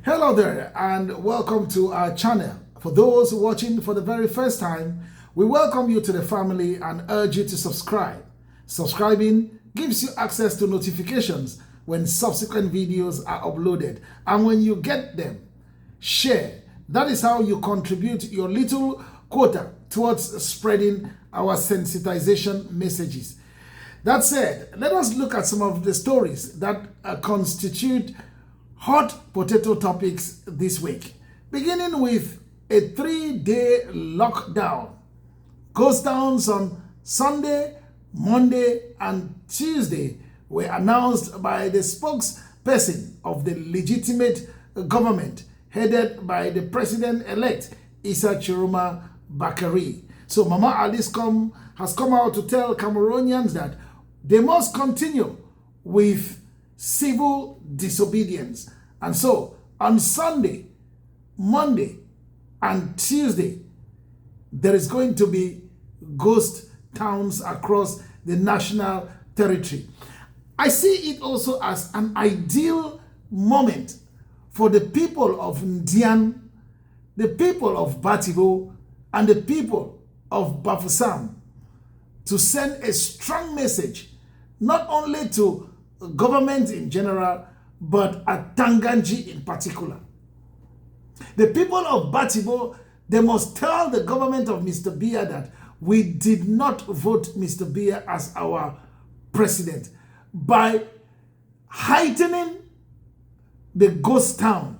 Hello there and welcome to our channel. For those watching for the very first time, we welcome you to the family and urge you to subscribe. Subscribing gives you access to notifications when subsequent videos are uploaded, and when you get them, share. That is how you contribute your little quota towards spreading our sensitization messages. That said, let us look at some of the stories that constitute hot potato topics this week, beginning with a 3-day lockdown. Ghost towns on Sunday, Monday, and Tuesday were announced by the spokesperson of the legitimate government headed by the president-elect Issa Chiroma Bakari. So Mama Alice has come out to tell Cameroonians that they must continue with civil disobedience. And so on Sunday, Monday, and Tuesday, there is going to be ghost towns across the national territory. I see it also as an ideal moment for the people of Ndian, the people of Batibo, and the people of Bafoussam to send a strong message, not only to government in general, but Atangji in particular. The people of Batibo, they must tell the government of Mr. Biya that we did not vote Mr. Biya as our president by heightening the ghost town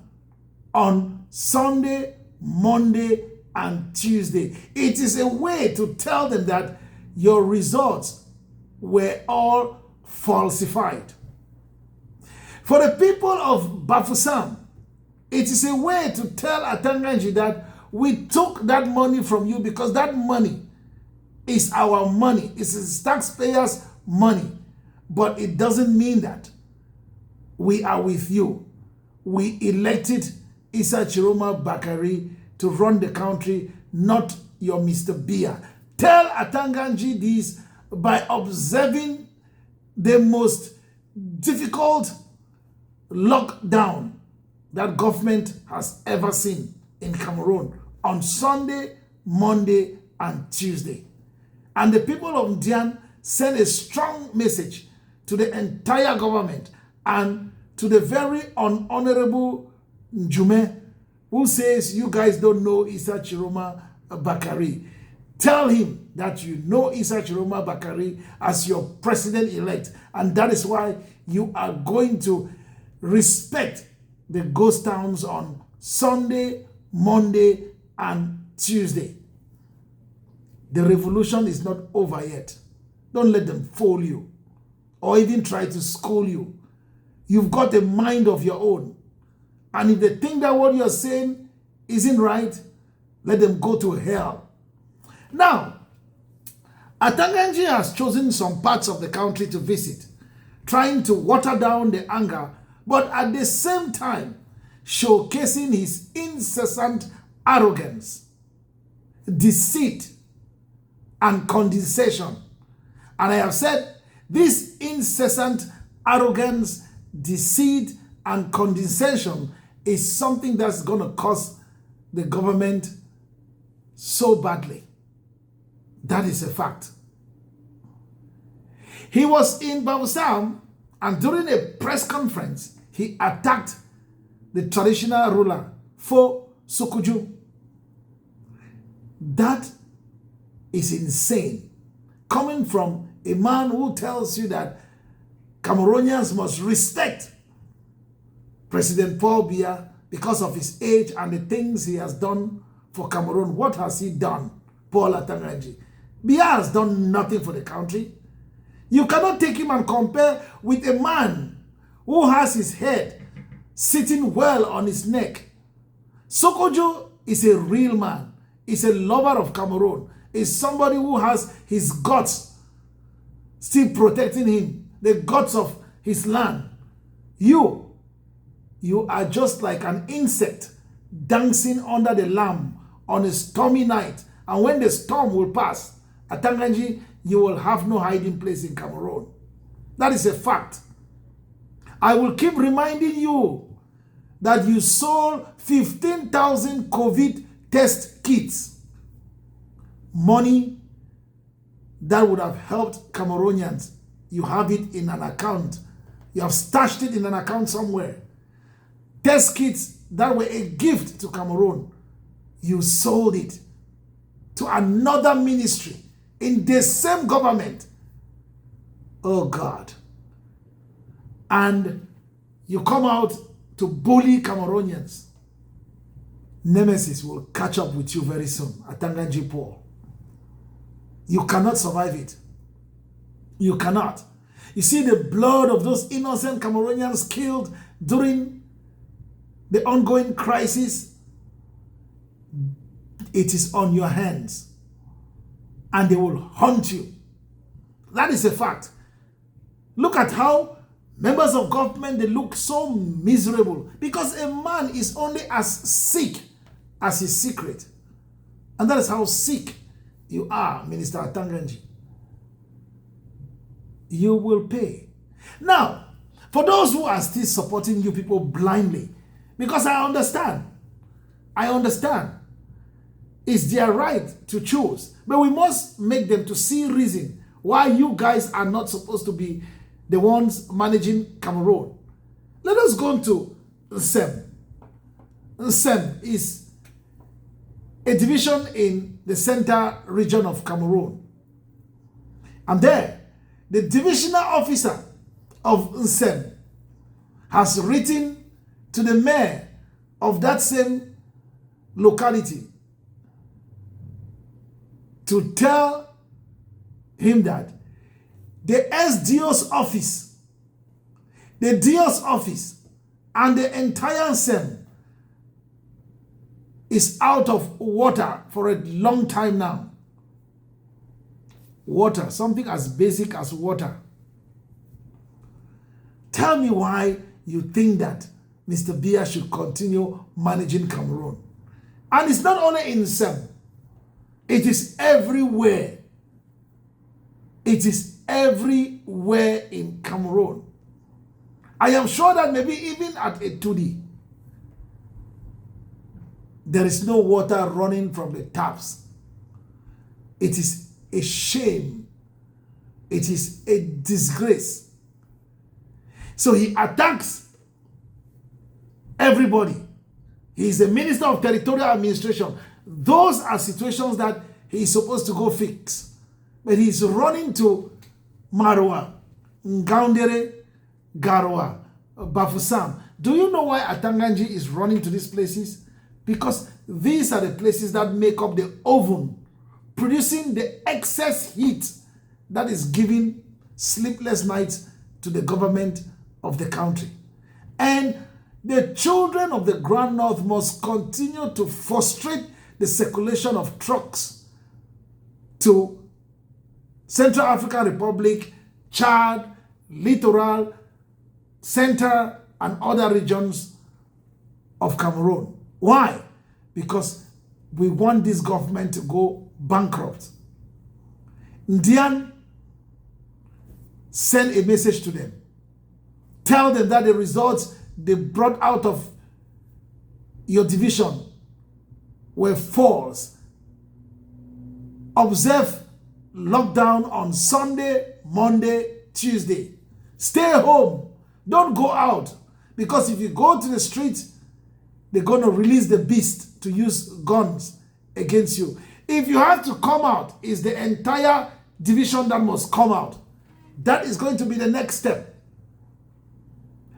on Sunday, Monday, and Tuesday. It is a way to tell them that your results were all falsified. For the people of Bafoussam, it is a way to tell Atangji that we took that money from you because that money is our money. It's taxpayers' money. But it doesn't mean that we are with you. We elected Issa Chiroma Bakari to run the country, not your Mr. Biya. Tell Atangji this by observing the most difficult lockdown that government has ever seen in Cameroon on Sunday, Monday, and Tuesday. And the people of Ndian send a strong message to the entire government and to the very unhonorable Njume, who says you guys don't know Issa Chiroma Bakari. Tell him that you know Issa Chiroma Bakari as your president-elect, and that is why you are going to respect the ghost towns on Sunday, Monday, and Tuesday. The revolution is not over yet. Don't let them fool you or even try to school you. You've got a mind of your own. And if they think that what you're saying isn't right, let them go to hell. Now, Atangji has chosen some parts of the country to visit, trying to water down the anger, but at the same time, showcasing his incessant arrogance, deceit, and condescension. And I have said, this incessant arrogance, deceit, and condescension is something that's going to cost the government so badly. That is a fact. He was in Bafoussam, and during a press conference, he attacked the traditional ruler, Fo Sokuju. That is insane. Coming from a man who tells you that Cameroonians must respect President Paul Biya because of his age and the things he has done for Cameroon. What has he done, Paul Atangji? Biya has done nothing for the country. You cannot take him and compare with a man who has his head sitting well on his neck. Sokojo is a real man. He's a lover of Cameroon. He's somebody who has his guts still protecting him, the guts of his land. You are just like an insect dancing under the lamp on a stormy night. And when the storm will pass, Atangji, you will have no hiding place in Cameroon. That is a fact. I will keep reminding you that you sold 15,000 COVID test kits. Money that would have helped Cameroonians. You have it in an account. You have stashed it in an account somewhere. Test kits that were a gift to Cameroon. You sold it to another ministry in the same government. Oh God. And you come out to bully Cameroonians. Nemesis will catch up with you very soon. Atangji Paul. You cannot survive it. You cannot. You see the blood of those innocent Cameroonians killed during the ongoing crisis. It is on your hands. And they will haunt you. That is a fact. Look at how members of government, they look so miserable. Because a man is only as sick as his secret. And that is how sick you are, Minister Atangji. You will pay. Now, for those who are still supporting you people blindly, because I understand. It's their right to choose. But we must make them to see reason why you guys are not supposed to be the ones managing Cameroon. Let us go into Nsem. Nsem is a division in the center region of Cameroon. And there, the divisional officer of Nsem has written to the mayor of that same locality to tell him that the SDO's office, the DO's office, and the entire Nsem is out of water for a long time now. Water, something as basic as water. Tell me why you think that Mr. Biya should continue managing Cameroon. And it's not only in Nsem. It is everywhere. It is everywhere in Cameroon. I am sure that maybe even at Etudi, there is no water running from the taps. It is a shame. It is a disgrace. So he attacks everybody. He is a minister of territorial administration. Those are situations that he is supposed to go fix. But he is running to Marwa, Ngaundere, Garwa, Bafoussam. Do you know why Atangji is running to these places? Because these are the places that make up the oven, producing the excess heat that is giving sleepless nights to the government of the country. And the children of the Grand North must continue to frustrate the circulation of trucks to Central African Republic, Chad, Littoral, Center, and other regions of Cameroon. Why? Because we want this government to go bankrupt. Ndian sent a message to them. Tell them that the results they brought out of your division were false. Observe lockdown on Sunday, Monday, Tuesday. Stay home. Don't go out. Because if you go to the streets, they're going to release the beast to use guns against you. If you have to come out, it's the entire division that must come out. That is going to be the next step.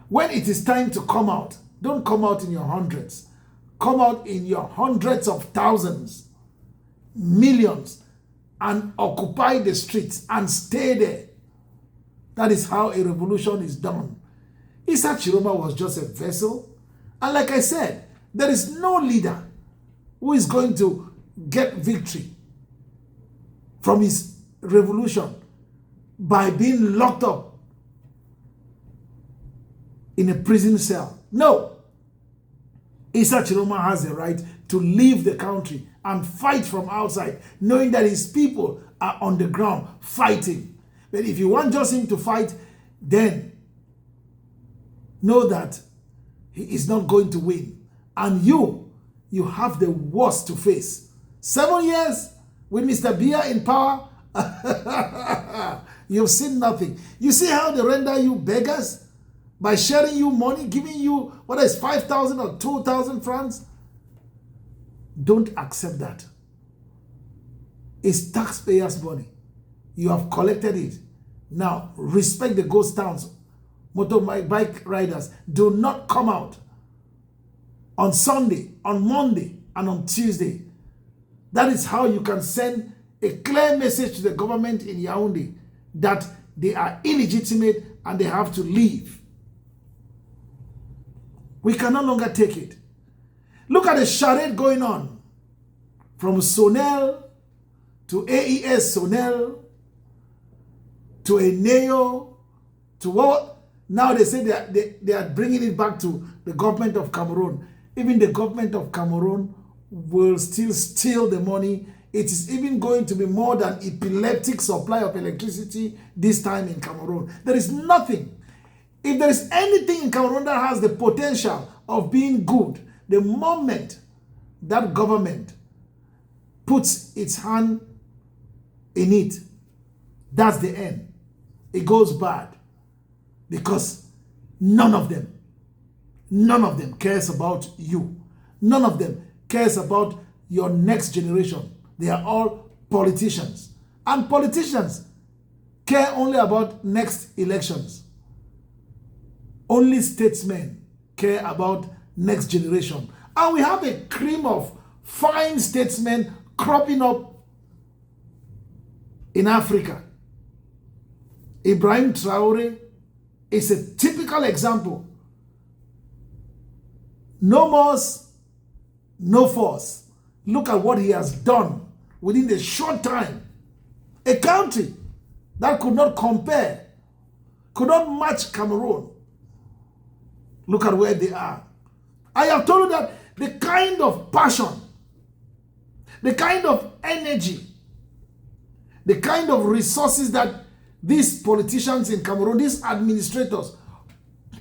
When it is time to come out, don't come out in your hundreds. Come out in your hundreds of thousands, millions, and occupy the streets and stay there. That is how a revolution is done. Issa Chiroma was just a vessel. And like I said, there is no leader who is going to get victory from his revolution by being locked up in a prison cell. No. Issa Chiroma has the right to leave the country and fight from outside, knowing that his people are on the ground fighting. But if you want just him to fight, then know that he is not going to win. And you have the worst to face. 7 years with Mr. Biya in power, you've seen nothing. You see how they render you beggars? By sharing you money, giving you, whether it's 5,000 or 2,000 francs? Don't accept that. It's taxpayers' money. You have collected it. Now, respect the ghost towns. Motorbike riders, do not come out on Sunday, on Monday, and on Tuesday. That is how you can send a clear message to the government in Yaoundé that they are illegitimate and they have to leave. We can no longer take it. Look at the charade going on from Sonel to AES Sonel to Eneo to what? Now they say they are bringing it back to the government of Cameroon. Even the government of Cameroon will still steal the money. It is even going to be more than epileptic supply of electricity this time in Cameroon. There is nothing. If there is anything in Cameroon that has the potential of being good, the moment that government puts its hand in it, that's the end. It goes bad. Because none of them cares about you. None of them cares about your next generation. They are all politicians. And politicians care only about next elections. Only statesmen care about next generation. And we have a cream of fine statesmen cropping up in Africa. Ibrahim Traore is a typical example. No mos, no force. Look at what he has done within a short time. A country that could not compare, could not match Cameroon. Look at where they are. I have told you that the kind of passion, the kind of energy, the kind of resources that these politicians in Cameroon, these administrators,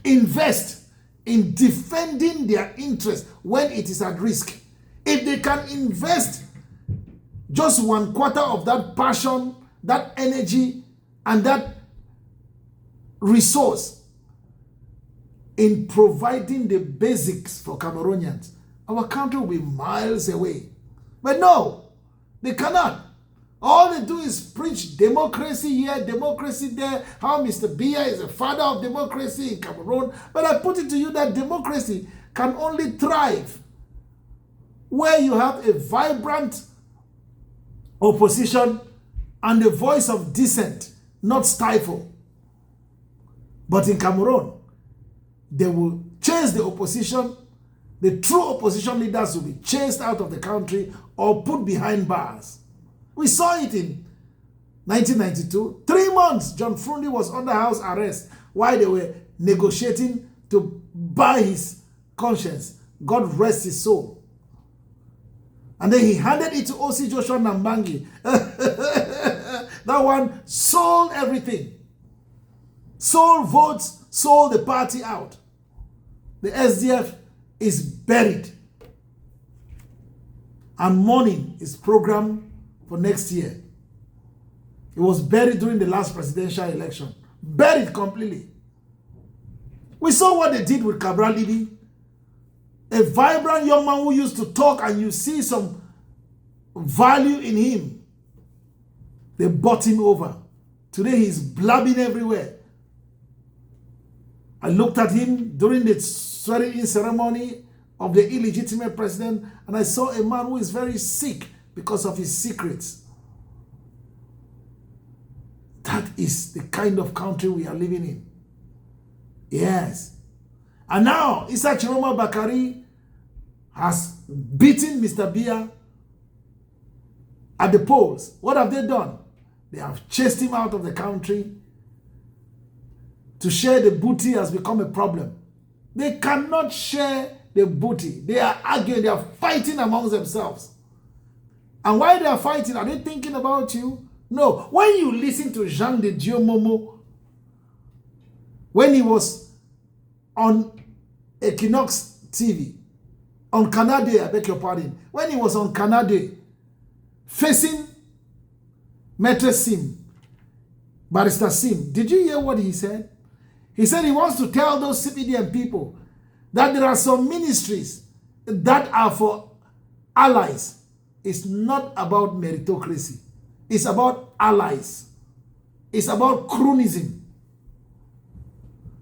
invest in defending their interests when it is at risk. If they can invest just 1/4 of that passion, that energy, and that resource in providing the basics for Cameroonians, our country will be miles away. But no, they cannot. All they do is preach democracy here, democracy there, how Mr. Biya is a father of democracy in Cameroon. But I put it to you that democracy can only thrive where you have a vibrant opposition and a voice of dissent, not stifle. But in Cameroon, they will chase the opposition. The true opposition leaders will be chased out of the country or put behind bars. We saw it in 1992. 3 months, John Frundi was under house arrest while they were negotiating to buy his conscience. God rest his soul. And then he handed it to O.C. Joshua Nambangi. That one sold everything. Sold votes, sold the party out. The SDF is buried. And mourning is programmed for next year. It was buried during the last presidential election. Buried completely. We saw what they did with Cabral Libi. A vibrant young man who used to talk and you see some value in him. They bought him over. Today he's blabbing everywhere. I looked at him during the swearing-in ceremony of the illegitimate president and I saw a man who is very sick because of his secrets. That is the kind of country we are living in. Yes. And now, Issa Chiroma Bakari has beaten Mr. Biya at the polls. What have they done? They have chased him out of the country. To share the booty has become a problem. They cannot share the booty. They are arguing, they are fighting amongst themselves. And while they are fighting, are they thinking about you? No. When you listen to Jean de Dieu Momo, when he was on Equinox TV, on Canada, I beg your pardon, when he was on Canada, facing Maitre Sim, Barrister Sim, did you hear what he said? He said he wants to tell those CPDM people that there are some ministries that are for allies. It's not about meritocracy. It's about allies. It's about cronyism.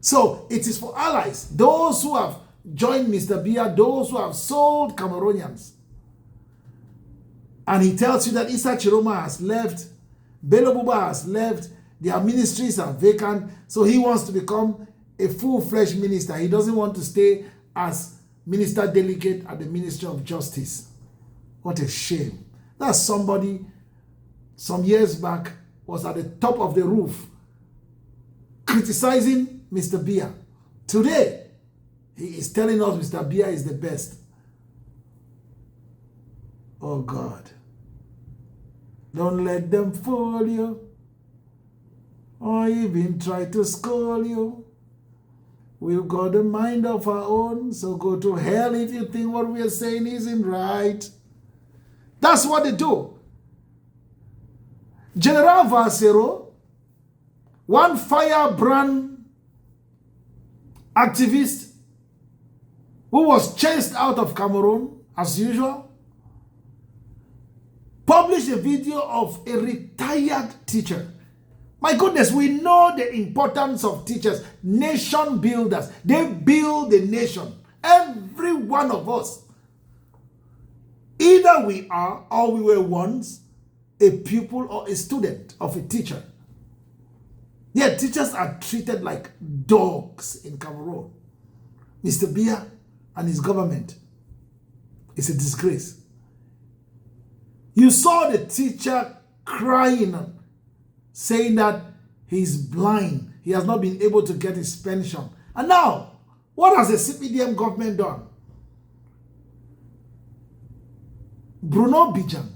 So it is for allies. Those who have joined Mr. Biya, those who have sold Cameroonians. And he tells you that Issa Chiroma has left, Bello Buba has left, their ministries are vacant, so he wants to become a full-fledged minister. He doesn't want to stay as minister delegate at the Ministry of Justice. What a shame. That's somebody some years back was at the top of the roof criticizing Mr. Biya. Today, he is telling us Mr. Biya is the best. Oh God. Don't let them fool you or even try to scold you. We've got a mind of our own, so go to hell if you think what we are saying isn't right. That's what they do. General Vasero, one firebrand activist who was chased out of Cameroon, as usual, published a video of a retired teacher. My goodness, we know the importance of teachers, nation builders. They build the nation. Every one of us. Either we are or we were once a pupil or a student of a teacher. Yet teachers are treated like dogs in Cameroon. Mr. Biya and his government is a disgrace. You saw the teacher crying, saying that he's blind. He has not been able to get his pension. And now, what has the CPDM government done? Bruno Bijan.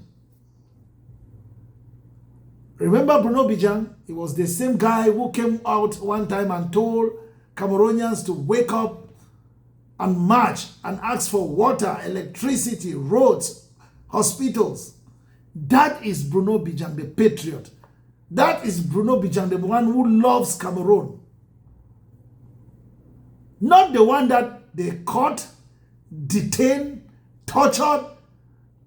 Remember Bruno Bijan? He was the same guy who came out one time and told Cameroonians to wake up and march and ask for water, electricity, roads, hospitals. That is Bruno Bijan, the patriot. That is Bruno Bijan, the one who loves Cameroon. Not the one that they caught, detained, tortured,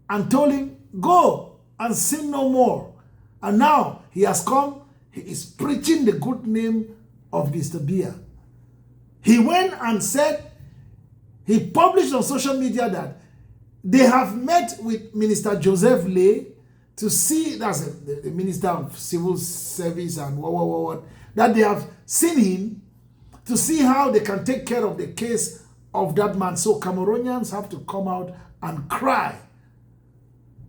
and told him, go and sin no more. And now he has come, he is preaching the good name of Mr. Biya. He went and said, he published on social media that they have met with Minister Joseph Lay to see, that's the Minister of Civil Service and what, that they have seen him to see how they can take care of the case of that man. So Cameroonians have to come out and cry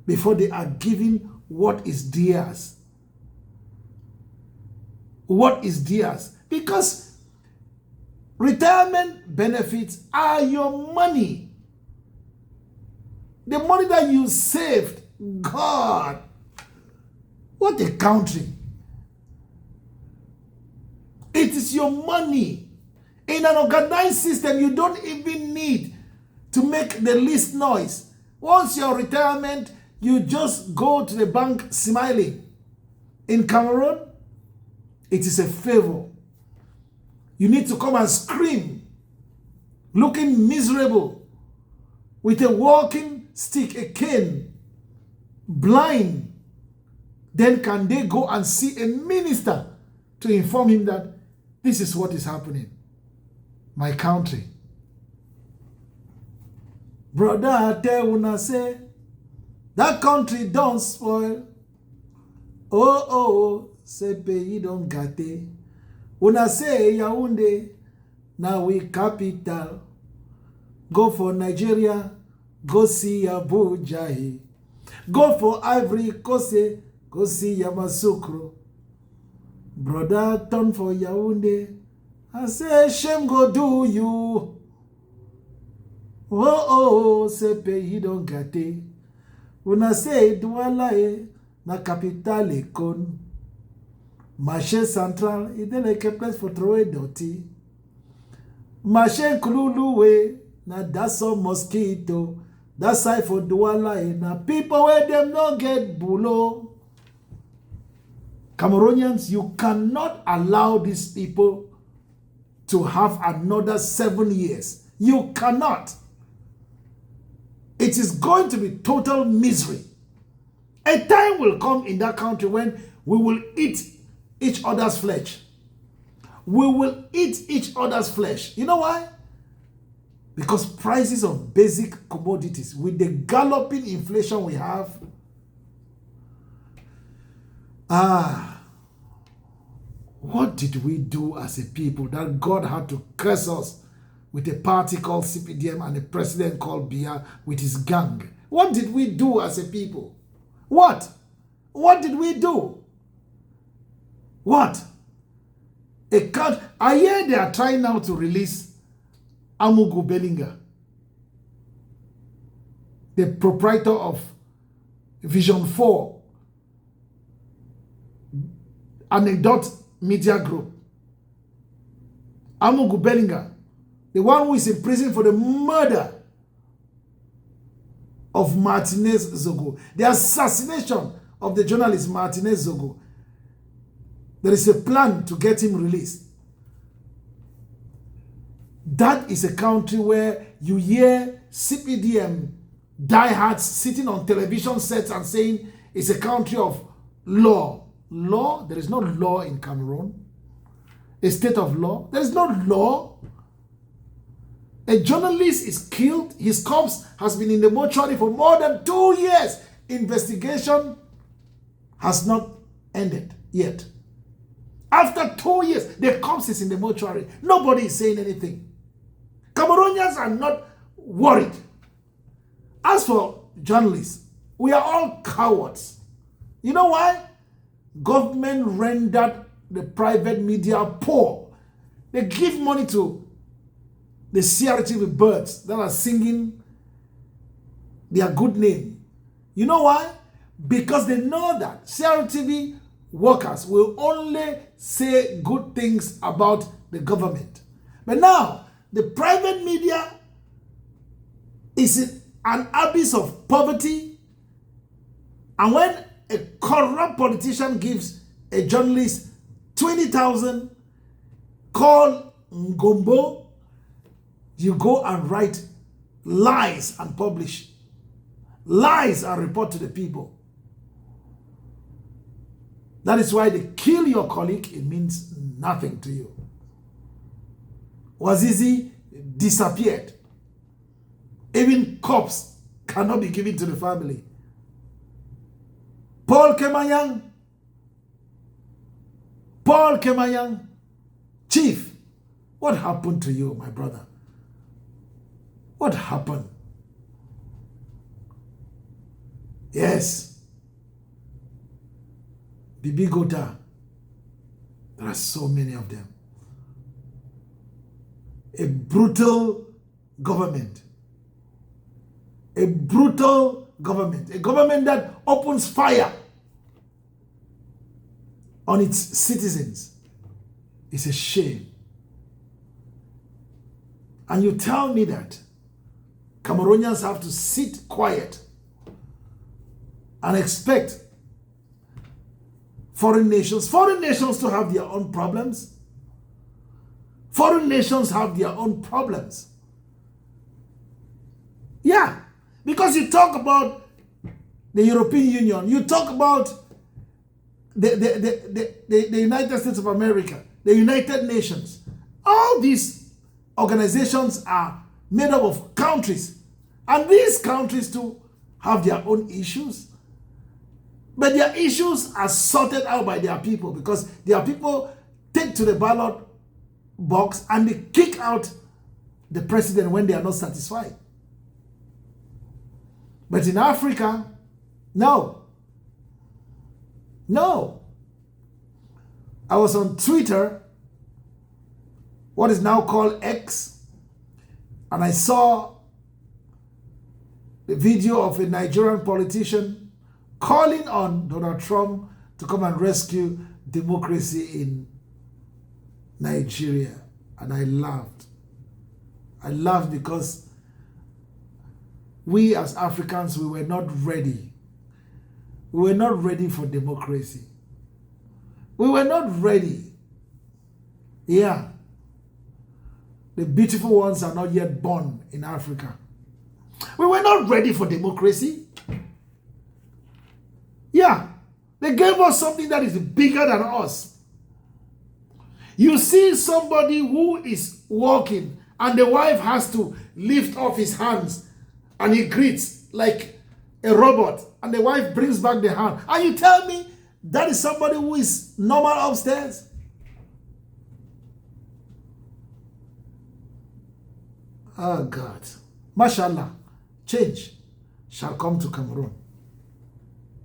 before they are given what is theirs. What is theirs? Because retirement benefits are your money. The money that you saved. God, what a country. It is your money. In an organized system, you don't even need to make the least noise. Once your retirement, you just go to the bank smiling. In Cameroon, it is a favor. You need to come and scream, looking miserable, with a walking stick, a cane, blind. Then can they go and see a minister to inform him that this is what is happening? My country. Brother, I tell una say, that country don't spoil. Oh, say pays don't gâté. Una say Yaoundé, now we capital. Go for Nigeria, go see Abuja. Go for Ivory Coast, go see Yamoussoukro. Brother, turn for Yaoundé. I say, shame go do you. Oh, say pays don't gâté. Una say Douala na capitale Ekon. Marché central, it is like a place for throwing dirty. Mashe kululuwe, na that's a mosquito. That's side for Douala, na people where them not get bulo. Cameroonians, you cannot allow these people to have another 7 years. You cannot. It is going to be total misery. A time will come in that country when we will eat each other's flesh. We will eat each other's flesh. You know why? Because prices of basic commodities, with the galloping inflation we have, what did we do as a people that God had to curse us with a party called CPDM and a president called Biya with his gang? What did we do as a people? What? What did we do? What? I hear they are trying now to release Amugu Bellinger, the proprietor of Vision 4 Anecdote Media Group. Amugu Bellinger, the one who is in prison for the murder of Martinez Zogo, the assassination of the journalist Martinez Zogo. There is a plan to get him released. That is a country where you hear CPDM diehards sitting on television sets and saying it's a country of law. Law? There is no law in Cameroon. A state of law? There is no law. A journalist is killed. His corpse has been in the mortuary for more than 2 years. Investigation has not ended yet. After 2 years, the corpse is in the mortuary. Nobody is saying anything. Cameroonians are not worried. As for journalists, we are all cowards. You know why? Government rendered the private media poor. They give money to the CRTV birds that are singing their good name. You know why? Because they know that CRTV workers will only say good things about the government. But now, the private media is in an abyss of poverty. And when a corrupt politician gives a journalist 20,000, call Ngombo, you go and write lies and publish. Lies and report to the people. That is why they kill your colleague. It means nothing to you. Wazizi disappeared. Even corpse cannot be given to the family. Paul Kemayang, Chief, what happened to you, my brother? What happened? Yes. Bibi Gota. There are so many of them. A brutal government. A brutal government. A government that opens fire on its citizens. It's a shame. And you tell me that Cameroonians have to sit quiet and expect foreign nations to have their own problems. Foreign nations have their own problems. Yeah, because you talk about the European Union, you talk about the United States of America, the United Nations. All these organizations are made up of countries. And these countries too have their own issues. But their issues are sorted out by their people, because their people take to the ballot box and they kick out the president when they are not satisfied. But in Africa, no. No. I was on Twitter, what is now called X, and I saw the video of a Nigerian politician calling on Donald Trump to come and rescue democracy in Nigeria. And I laughed. I laugh because we as Africans, we were not ready. We were not ready for democracy. We were not ready. Yeah. The beautiful ones are not yet born in Africa. We were not ready for democracy. Yeah. They gave us something that is bigger than us. You see somebody who is walking and the wife has to lift off his hands and he greets like a robot and the wife brings back the hand. And you tell me that is somebody who is normal upstairs? Oh God. Mashallah, change shall come to Cameroon.